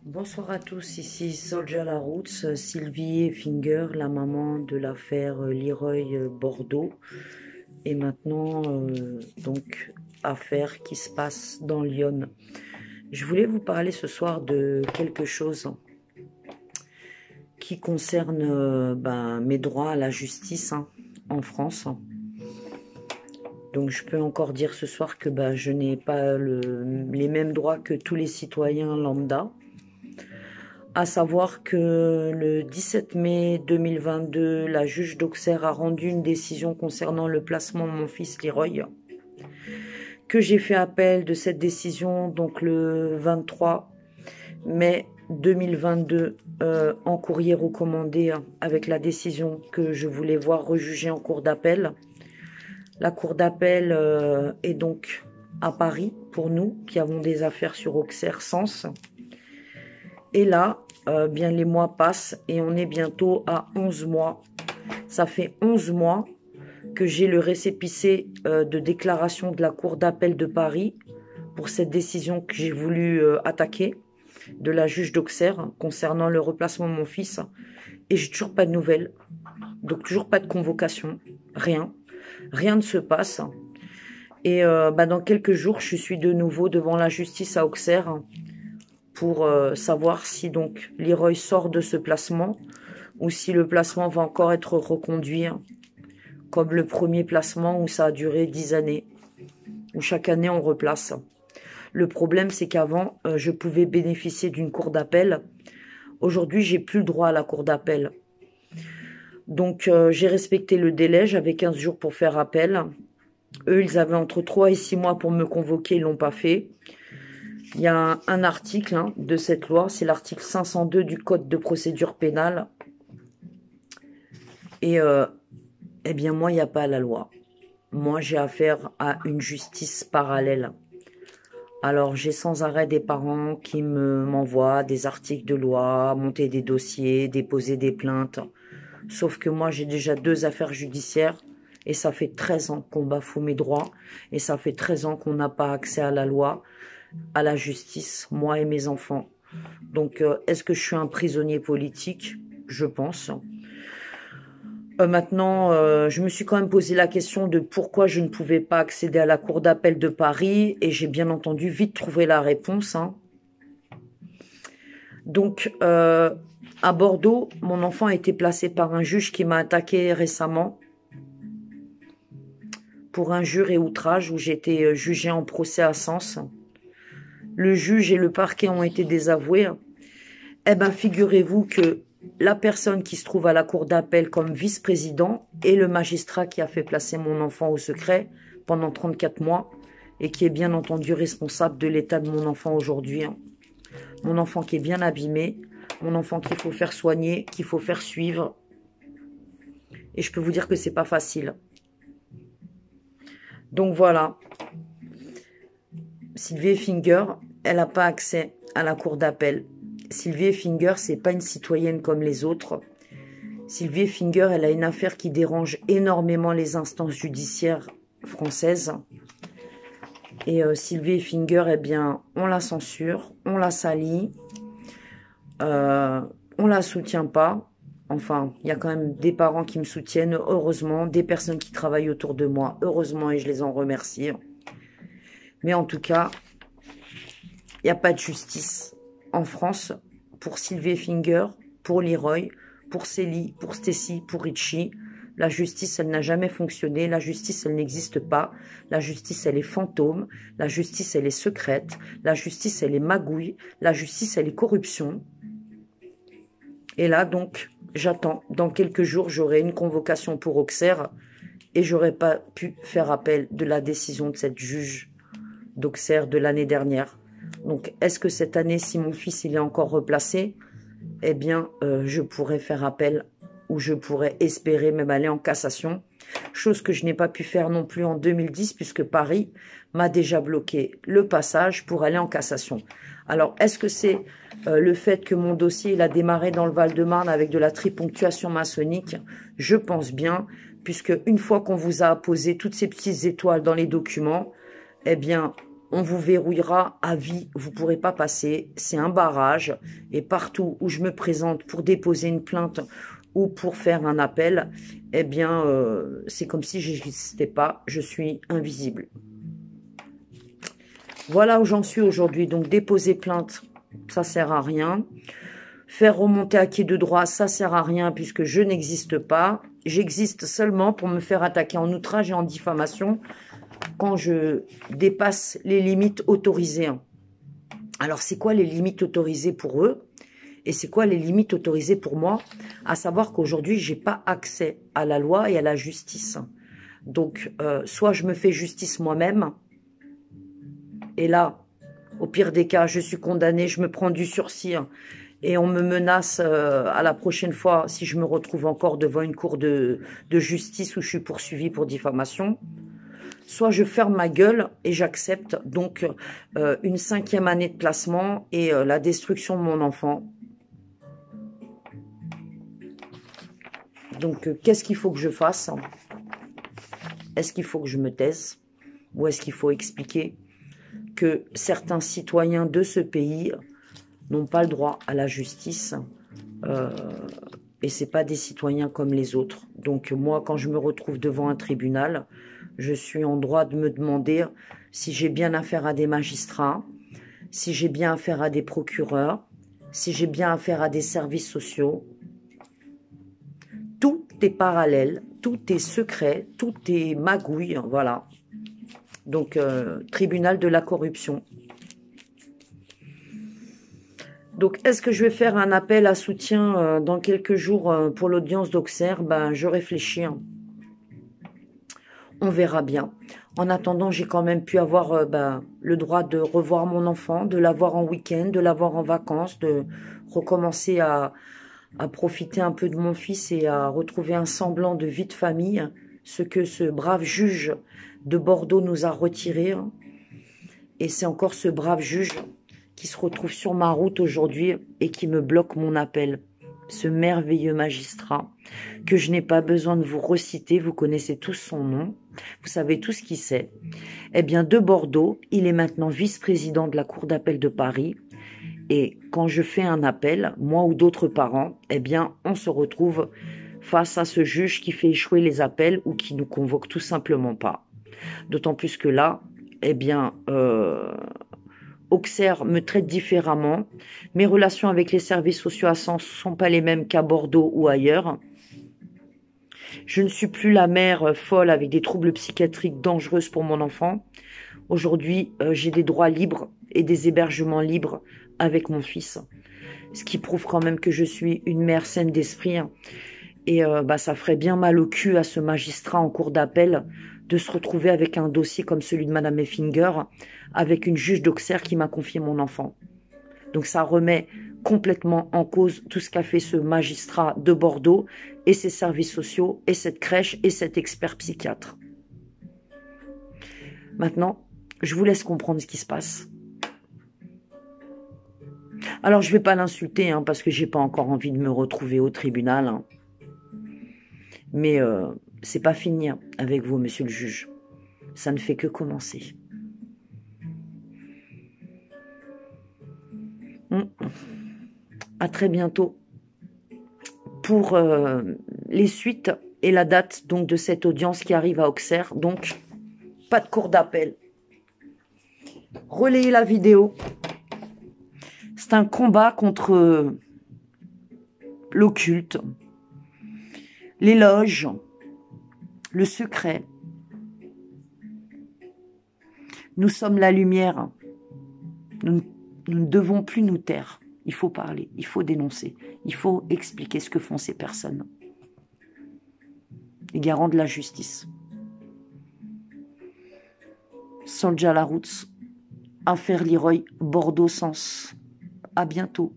Bonsoir à tous, ici Soldier La Roots, Sylvie Finger, la maman de l'affaire Leroy Bordeaux. Et maintenant, donc, affaire qui se passe dans Lyon. Je voulais vous parler ce soir de quelque chose qui concerne mes droits à la justice en France. Donc je peux encore dire ce soir que je n'ai pas les mêmes droits que tous les citoyens lambda. À savoir que le 17 mai 2022, la juge d'Auxerre a rendu une décision concernant le placement de mon fils Leroy, que j'ai fait appel de cette décision donc le 23 mai 2022 en courrier recommandé avec la décision que je voulais voir rejugée en cour d'appel. La cour d'appel est donc à Paris pour nous qui avons des affaires sur Auxerre-Sens. Et là, bien les mois passent et on est bientôt à 11 mois. Ça fait 11 mois que j'ai le récépissé de déclaration de la Cour d'appel de Paris pour cette décision que j'ai voulu attaquer de la juge d'Auxerre concernant le replacement de mon fils. Et j'ai toujours pas de nouvelles. Donc toujours pas de convocation. Rien. Rien ne se passe. Et dans quelques jours, je suis de nouveau devant la justice à Auxerre pour savoir si donc Leroy sort de ce placement ou si le placement va encore être reconduit comme le premier placement où ça a duré 10 années, où chaque année on replace. Le problème c'est qu'avant je pouvais bénéficier d'une cour d'appel. Aujourd'hui j'ai plus le droit à la cour d'appel. Donc j'ai respecté le délai, j'avais 15 jours pour faire appel. Eux ils avaient entre 3 et 6 mois pour me convoquer, ils l'ont pas fait. Il y a un article de cette loi, c'est l'article 502 du Code de procédure pénale. Et eh bien moi, il n'y a pas la loi. Moi, j'ai affaire à une justice parallèle. Alors, j'ai sans arrêt des parents qui m'envoient des articles de loi, monter des dossiers, déposer des plaintes. Sauf que moi, j'ai déjà 2 affaires judiciaires et ça fait 13 ans qu'on bafoue mes droits et ça fait 13 ans qu'on n'a pas accès à la loi, à la justice, moi et mes enfants. Donc, est-ce que je suis un prisonnier politique? Je pense. Maintenant, je me suis quand même posé la question de pourquoi je ne pouvais pas accéder à la cour d'appel de Paris et j'ai bien entendu vite trouvé la réponse. Donc, à Bordeaux, mon enfant a été placé par un juge qui m'a attaqué récemment pour injure et outrage où j'ai été jugée en procès à Sens. Le juge et le parquet ont été désavoués. Eh bien, figurez-vous que la personne qui se trouve à la cour d'appel comme vice-président est le magistrat qui a fait placer mon enfant au secret pendant 34 mois et qui est bien entendu responsable de l'état de mon enfant aujourd'hui. Mon enfant qui est bien abîmé, mon enfant qu'il faut faire soigner, qu'il faut faire suivre. Et je peux vous dire que c'est pas facile. Donc voilà. Sylvie Finger, elle n'a pas accès à la cour d'appel. Sylvie Finger, c'est pas une citoyenne comme les autres. Sylvie Finger, elle a une affaire qui dérange énormément les instances judiciaires françaises. Et Sylvie Finger, eh bien, on la censure, on la salit, on la soutient pas. Enfin, il y a quand même des parents qui me soutiennent, heureusement, des personnes qui travaillent autour de moi, heureusement, et je les en remercie. Mais en tout cas, il n'y a pas de justice en France pour Sylvie Finger, pour Leroy, pour Célie, pour Stacy, pour Richie. La justice, elle n'a jamais fonctionné. La justice, elle n'existe pas. La justice, elle est fantôme. La justice, elle est secrète. La justice, elle est magouille. La justice, elle est corruption. Et là, donc, j'attends. Dans quelques jours, j'aurai une convocation pour Auxerre et j'aurai pas pu faire appel de la décision de cette juge d'Auxerre de l'année dernière. Donc, est-ce que cette année, si mon fils il est encore replacé, eh bien, je pourrais faire appel ou je pourrais espérer même aller en cassation, chose que je n'ai pas pu faire non plus en 2010 puisque Paris m'a déjà bloqué le passage pour aller en cassation. Alors, est-ce que c'est le fait que mon dossier il a démarré dans le Val-de-Marne avec de la triponctuation maçonnique? Je pense bien, puisque une fois qu'on vous a apposé toutes ces petites étoiles dans les documents, eh bien, on vous verrouillera à vie, vous ne pourrez pas passer. C'est un barrage. Et partout où je me présente pour déposer une plainte ou pour faire un appel, eh bien, c'est comme si je n'existais pas. Je suis invisible. Voilà où j'en suis aujourd'hui. Donc, déposer plainte, ça sert à rien. Faire remonter acquis de droit, ça sert à rien puisque je n'existe pas. J'existe seulement pour me faire attaquer en outrage et en diffamation quand je dépasse les limites autorisées. Alors, c'est quoi les limites autorisées pour eux? Et c'est quoi les limites autorisées pour moi? À savoir qu'aujourd'hui, j'ai pas accès à la loi et à la justice. Donc, soit je me fais justice moi-même, et là, au pire des cas, je suis condamnée, je me prends du sursis, et on me menace à la prochaine fois si je me retrouve encore devant une cour de justice où je suis poursuivie pour diffamation. Soit je ferme ma gueule et j'accepte donc une 5e année de placement et la destruction de mon enfant. Donc, qu'est-ce qu'il faut que je fasse? Est-ce qu'il faut que je me taise? Ou est-ce qu'il faut expliquer que certains citoyens de ce pays n'ont pas le droit à la justice et ce n'est pas des citoyens comme les autres. Donc, moi, quand je me retrouve devant un tribunal, je suis en droit de me demander si j'ai bien affaire à des magistrats, si j'ai bien affaire à des procureurs, si j'ai bien affaire à des services sociaux. Tout est parallèle, tout est secret, tout est magouille, voilà. Donc, tribunal de la corruption. Donc, est-ce que je vais faire un appel à soutien dans quelques jours pour l'audience d'Auxerre? Ben, je réfléchis. On verra bien. En attendant, j'ai quand même pu avoir le droit de revoir mon enfant, de l'avoir en week-end, de l'avoir en vacances, de recommencer à profiter un peu de mon fils et à retrouver un semblant de vie de famille, ce que ce brave juge de Bordeaux nous a retiré. Et c'est encore ce brave juge qui se retrouve sur ma route aujourd'hui et qui me bloque mon appel. Ce merveilleux magistrat que je n'ai pas besoin de vous reciter, vous connaissez tous son nom, vous savez tout ce qu'il sait. Eh bien, de Bordeaux, il est maintenant vice-président de la Cour d'appel de Paris. Et quand je fais un appel, moi ou d'autres parents, eh bien, on se retrouve face à ce juge qui fait échouer les appels ou qui nous convoque tout simplement pas. D'autant plus que là, eh bien, Auxerre me traite différemment. Mes relations avec les services sociaux à Sens ne sont pas les mêmes qu'à Bordeaux ou ailleurs. Je ne suis plus la mère folle avec des troubles psychiatriques dangereux pour mon enfant. Aujourd'hui, j'ai des droits libres et des hébergements libres avec mon fils. Ce qui prouve quand même que je suis une mère saine d'esprit. Et ça ferait bien mal au cul à ce magistrat en cour d'appel de se retrouver avec un dossier comme celui de Madame Effinger, avec une juge d'Auxerre qui m'a confié mon enfant. Donc ça remet complètement en cause tout ce qu'a fait ce magistrat de Bordeaux et ses services sociaux et cette crèche et cet expert psychiatre. Maintenant, je vous laisse comprendre ce qui se passe. Alors, je ne vais pas l'insulter parce que j'ai pas encore envie de me retrouver au tribunal. Mais c'est pas fini avec vous, monsieur le juge. Ça ne fait que commencer. À très bientôt pour les suites et la date donc de cette audience qui arrive à Auxerre. Donc, pas de cour d'appel. Relayez la vidéo. C'est un combat contre l'occulte, l'éloge, le secret. Nous sommes la lumière. Nous ne devons plus nous taire. Il faut parler, il faut dénoncer, il faut expliquer ce que font ces personnes. Les garants de la justice. Soldier la route, affaire Leroy, Bordeaux-Sens. À bientôt.